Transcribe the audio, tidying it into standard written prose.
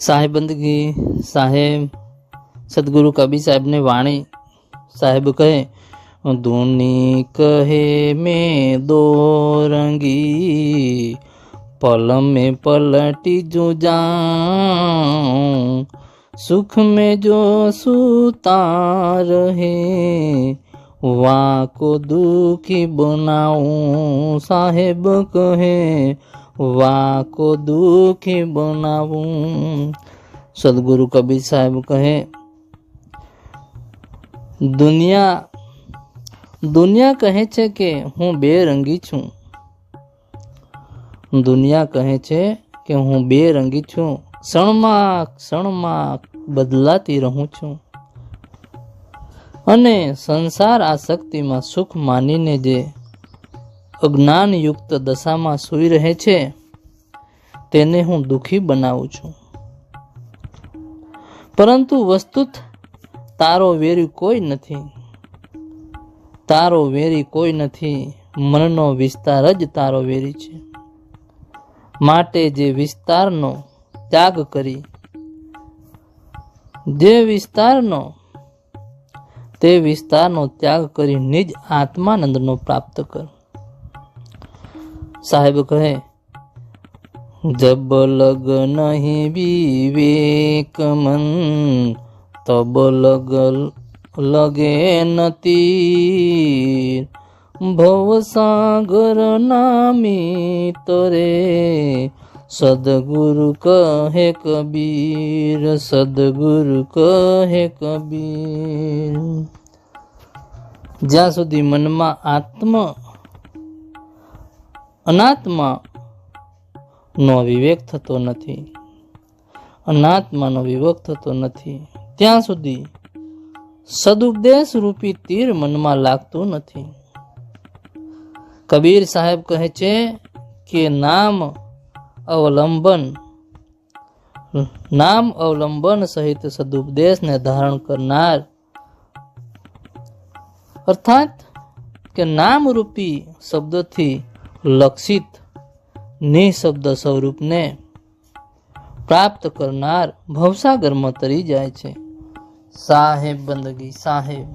साहेब बंदगी साहेब सदगुरु कबीर साहब ने वाणी साहेब कहे दूनी कहे में दो रंगी पल में पलटी जो जाऊं सुख में जो सूता रहे वाँ को दुखी बनाऊं साहेब कहे वाँ को दुखी बनाऊं। सदगुरु कबीर साहब कहे दुनिया कहे छे के हूँ बेरंगी छूं। दुनिया कहे छे के हूँ बेरंगी छूं, क्षणमाक बदलाती रहूं छूं अने संसार आसक्ति में सुख मानीने जे अज्ञान युक्त दशा में सूई रहे छे तेने हूँ दुखी बनावुं छूं। परंतु वस्तुत तारो वेरी कोई नथी, तारो वेरी कोई नथी, मननो विस्तार ज तारो वेरी छे। माटे जे विस्तारनो त्याग करी ते विस्तारनो त्याग करी निज आत्मानंदनो प्राप्त कर। साहेब कहे जब लग नहीं विवेक मन तब लगे न तीर भव सागर नामी तरे सदगुरु कहे कबीर, सदगुरु कहे कबीर। ज्यां सुधी मन में अनात्मा नो विवेक थतो नथी, अनात्मा नो विवेक थतो नथी त्यां सुधी सदुपदेश रूपी तीर मन में लागतो नथी। कबीर साहेब कहे छे कि नाम अवलंबन सहित सदुपदेश ने धारण करनार अर्थात के नाम रूपी शब्द थी लक्षित निशब्द स्वरूप ने प्राप्त करनार भवसागर में तरी जाए छे। साहेब बंदगी साहेब।